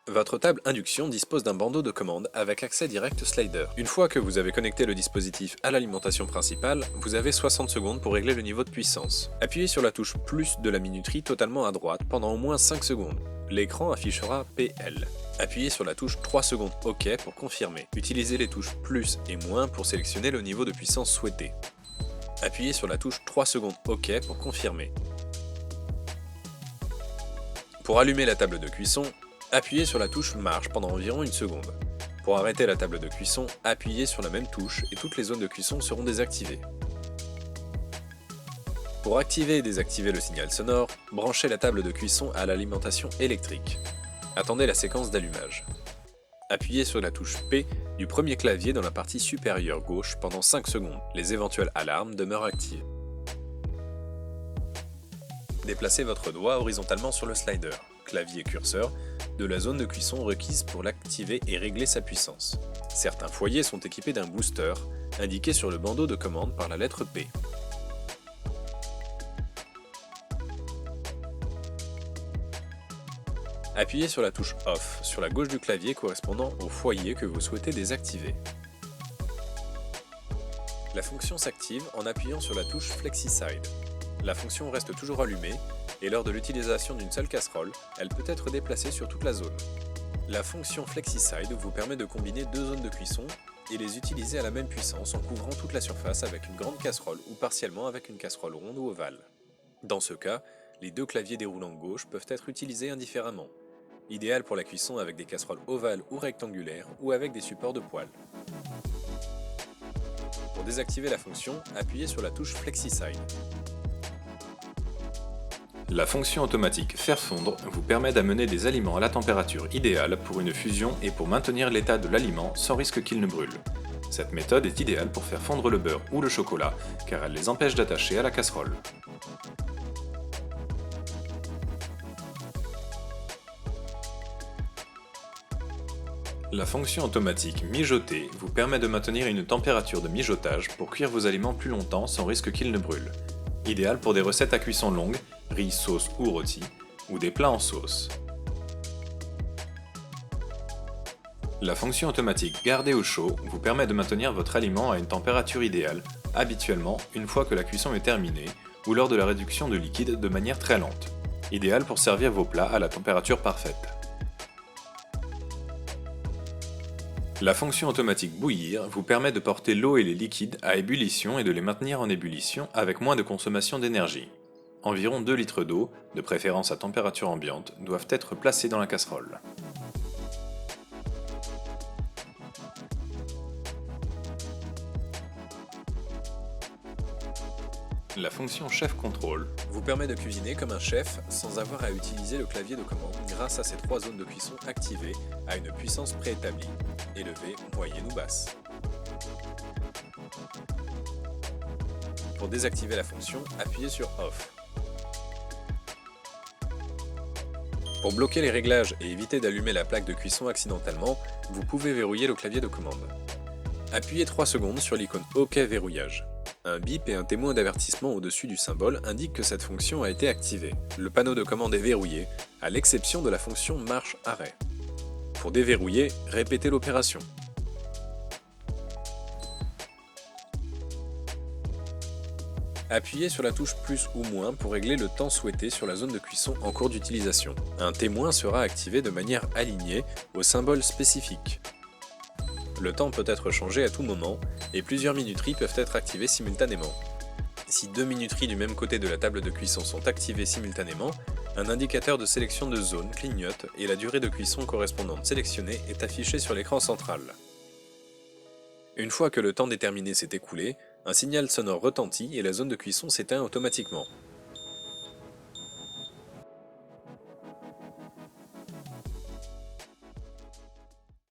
Votre table induction dispose d'un bandeau de commande avec accès direct slider. Une fois que vous avez connecté le dispositif à l'alimentation principale, vous avez 60 secondes pour régler le niveau de puissance. Appuyez sur la touche plus de la minuterie totalement à droite pendant au moins 5 secondes. L'écran affichera PL. Appuyez sur la touche 3 secondes OK pour confirmer. Utilisez les touches plus et moins pour sélectionner le niveau de puissance souhaité. Appuyez sur la touche 3 secondes OK pour confirmer. Pour allumer la table de cuisson, appuyez sur la touche marche pendant environ une seconde. Pour arrêter la table de cuisson, appuyez sur la même touche et toutes les zones de cuisson seront désactivées. Pour activer et désactiver le signal sonore, branchez la table de cuisson à l'alimentation électrique. Attendez la séquence d'allumage. Appuyez sur la touche P du premier clavier dans la partie supérieure gauche pendant 5 secondes. Les éventuelles alarmes demeurent actives. Déplacez votre doigt horizontalement sur le slider, clavier curseur, de la zone de cuisson requise pour l'activer et régler sa puissance. Certains foyers sont équipés d'un booster, indiqué sur le bandeau de commande par la lettre P. Appuyez sur la touche Off sur la gauche du clavier correspondant au foyer que vous souhaitez désactiver. La fonction s'active en appuyant sur la touche FlexiSide. La fonction reste toujours allumée et lors de l'utilisation d'une seule casserole, elle peut être déplacée sur toute la zone. La fonction FlexiSide vous permet de combiner deux zones de cuisson et les utiliser à la même puissance en couvrant toute la surface avec une grande casserole ou partiellement avec une casserole ronde ou ovale. Dans ce cas, les deux claviers déroulants gauche peuvent être utilisés indifféremment. Idéal pour la cuisson avec des casseroles ovales ou rectangulaires ou avec des supports de poêle. Pour désactiver la fonction, appuyez sur la touche FlexiSide. La fonction automatique Faire fondre vous permet d'amener des aliments à la température idéale pour une fusion et pour maintenir l'état de l'aliment sans risque qu'il ne brûle. Cette méthode est idéale pour faire fondre le beurre ou le chocolat car elle les empêche d'attacher à la casserole. La fonction automatique Mijoter vous permet de maintenir une température de mijotage pour cuire vos aliments plus longtemps sans risque qu'ils ne brûlent. Idéal pour des recettes à cuisson longue, riz, sauce ou rôti, ou des plats en sauce. La fonction automatique Garder au chaud vous permet de maintenir votre aliment à une température idéale, habituellement une fois que la cuisson est terminée, ou lors de la réduction de liquide de manière très lente. Idéal pour servir vos plats à la température parfaite. La fonction automatique Bouillir vous permet de porter l'eau et les liquides à ébullition et de les maintenir en ébullition avec moins de consommation d'énergie. Environ 2 litres d'eau, de préférence à température ambiante, doivent être placés dans la casserole. La fonction Chef Control Vous permet de cuisiner comme un chef sans avoir à utiliser le clavier de commande grâce à ces trois zones de cuisson activées à une puissance préétablie, élevée, moyenne ou basse. Pour désactiver la fonction, appuyez sur Off. Pour bloquer les réglages et éviter d'allumer la plaque de cuisson accidentellement, vous pouvez verrouiller le clavier de commande. Appuyez 3 secondes sur l'icône OK verrouillage. Un bip et un témoin d'avertissement au-dessus du symbole indiquent que cette fonction a été activée. Le panneau de commande est verrouillé, à l'exception de la fonction marche-arrêt. Pour déverrouiller, répétez l'opération. Appuyez sur la touche plus ou moins pour régler le temps souhaité sur la zone de cuisson en cours d'utilisation. Un témoin sera activé de manière alignée au symbole spécifique. Le temps peut être changé à tout moment et plusieurs minuteries peuvent être activées simultanément. Si deux minuteries du même côté de la table de cuisson sont activées simultanément, un indicateur de sélection de zone clignote et la durée de cuisson correspondante sélectionnée est affichée sur l'écran central. Une fois que le temps déterminé s'est écoulé, un signal sonore retentit et la zone de cuisson s'éteint automatiquement.